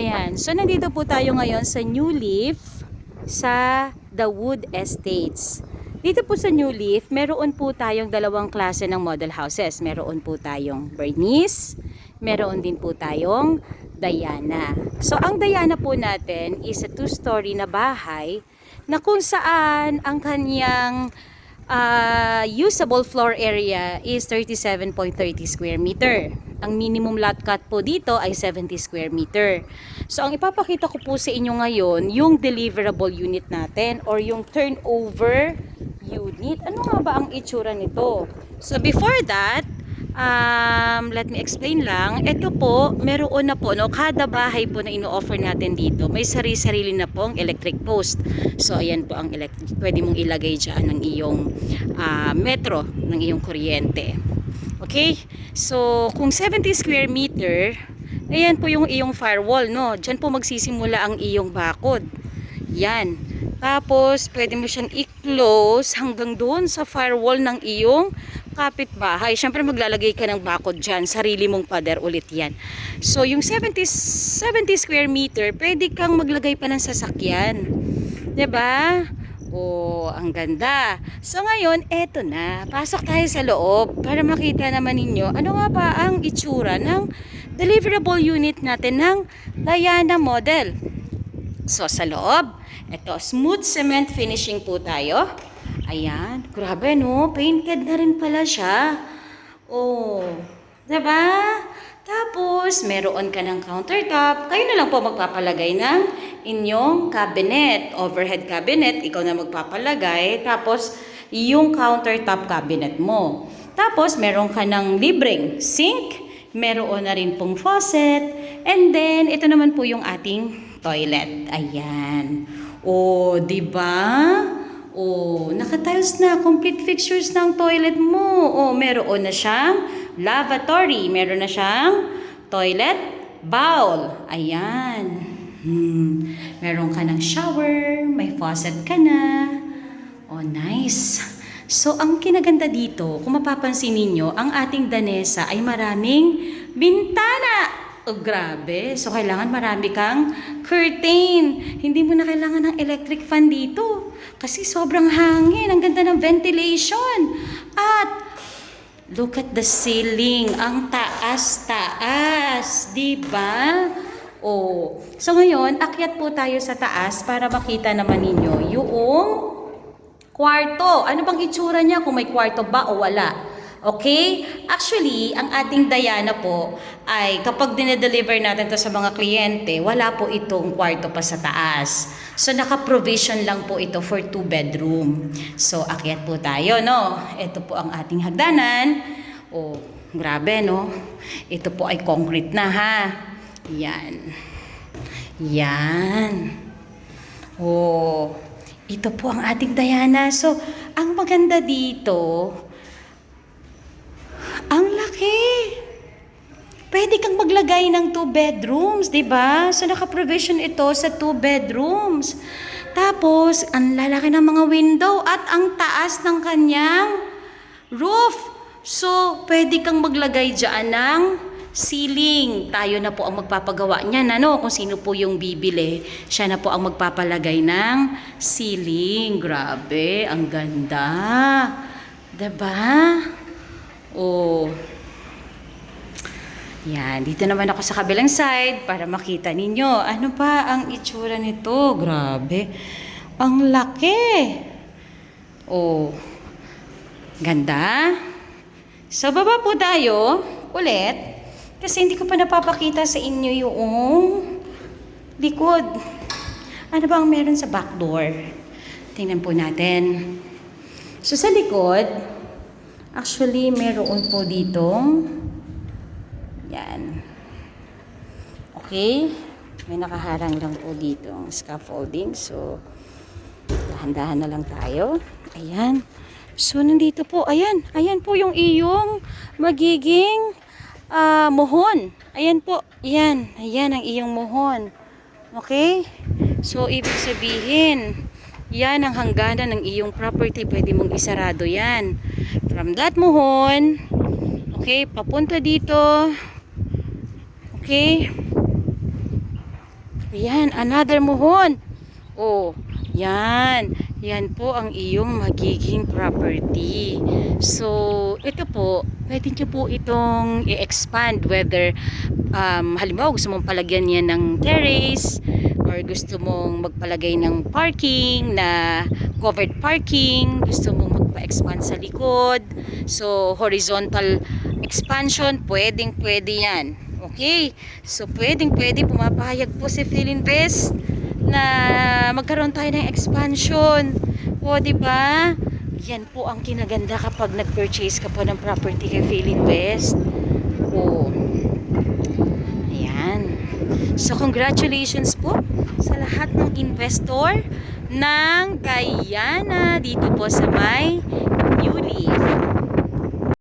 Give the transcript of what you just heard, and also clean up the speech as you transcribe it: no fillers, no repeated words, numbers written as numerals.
Ayan. So, nandito po tayo ngayon sa New Leaf sa The Wood Estates. Dito po sa New Leaf, meron po tayong dalawang klase ng model houses. Meron po tayong Bernice, meron din po tayong Diana. So, ang Diana po natin is a two-story na bahay na kung saan ang kanyang usable floor area is 37.30 square meter. Ang minimum lot cut po dito ay 70 square meter. So, ang ipapakita ko po sa inyo ngayon, yung deliverable unit natin or yung turnover unit. Ano nga ba ang itsura nito? So, before that, let me explain lang. Ito po, meron na po, no, kada bahay po na ino-offer natin dito, may sarili-sarili na po ang electric post. So, ayan po ang electric. Pwede mong ilagay dyan ng iyong metro, ng iyong kuryente. Okay? So, kung 70 square meter, ayan po yung iyong firewall, no? Diyan po magsisimula ang iyong bakod. Yan. Tapos, pwede mo siyang i-close hanggang doon sa firewall ng iyong kapitbahay. Siyempre, maglalagay ka ng bakod dyan. Sarili mong pader ulit yan. So, yung 70 square meter, pwede kang maglagay pa ng sasakyan. 'Di ba? Oh, ang ganda. So ngayon, eto na. Pasok tayo sa loob para makita naman ninyo ano nga ba ang itsura ng deliverable unit natin ng Diana model. So sa loob, eto, smooth cement finishing po tayo. Ayan, grabe no, painted na rin pala siya. Oh, 'di ba? Tapos, meron ka ng countertop. Kayo na lang po magpapalagay ng inyong cabinet. Overhead cabinet, ikaw na magpapalagay. Tapos, yung countertop cabinet mo. Tapos, meron ka ng libreng sink. Meron na rin pong faucet. And then, ito naman po yung ating toilet. Ayan. O, diba? O, naka-tiles na. Complete fixtures ng toilet mo. O, meron na siyang lavatory. Meron na siyang toilet bowl. Ayan. Meron ka ng shower. May faucet ka na. Oh, nice. So, ang kinaganda dito, kung mapapansin ninyo, ang ating danesa ay maraming bintana. Oh, grabe. So, kailangan marami kang curtain. Hindi mo na kailangan ng electric fan dito. Kasi sobrang hangin. Ang ganda ng ventilation. At look at the ceiling. Ang taas-taas. Diba? Oh. So ngayon, akyat po tayo sa taas para makita naman ninyo yung kwarto. Ano bang itsura niya? Kung may kwarto ba o wala? Okay? Actually, ang ating Diana po ay kapag dinedeliver natin to sa mga kliyente, wala po itong kwarto pa sa taas. So, naka-provision lang po ito for 2 bedroom. So, akyat po tayo, no? Ito po ang ating hagdanan. Oh, grabe, no? Ito po ay concrete na, ha? Yan. Yan. Oh, ito po ang ating Diana. So, ang maganda dito, ang laki. Pwede kang maglagay ng 2 bedrooms, 'di ba? So naka-provision ito sa 2 bedrooms. Tapos, ang lalaki ng mga window at ang taas ng kanyang roof. So, pwede kang maglagay diyan ng ceiling. Tayo na po ang magpapagawa niyan, ano? Kung sino po yung bibili, siya na po ang magpapalagay ng ceiling. Grabe, ang ganda. 'Di ba? Oh. Yan, dito naman ako sa kabilang side para makita ninyo. Ano pa ang itsura nito? Grabe. Ang laki. Oh. Ganda. So, baba po tayo ulit. Kasi hindi ko pa napapakita sa inyo yung likod. Ano ba ang meron sa back door? Tingnan po natin. So, sa likod, actually, meron po ditong yan. Okay? May nakaharang lang po dito ang scaffolding. So, dahan-dahan na lang tayo. Ayan. So, nandito po. Ayan. Ayan po yung iyong magiging mohon. Ayan po. Ayan. Ayan ang iyong mohon. Okay? So, ibig sabihin, yan ang hangganan ng iyong property. Pwede mong isarado yan. From that mohon, okay, papunta dito. Okay? Ayan, another muhon. Oh, yan. Yan po ang iyong magiging property. So, ito po, pwede nyo po itong i-expand whether halimbawa gusto mong palagyan yan ng terrace or gusto mong magpalagay ng parking na covered parking, gusto mong magpa-expand sa likod. So, horizontal expansion, pwedeng-pwede yan. Okay? So, pwedeng-pwede pumapayag po si Philinvest na magkaroon tayo ng expansion. O, di ba? Yan po ang kinaganda kapag nag-purchase ka po ng property kay Philinvest. O, ayan. So, congratulations po sa lahat ng investor ng Guyana dito po sa may New Leaf.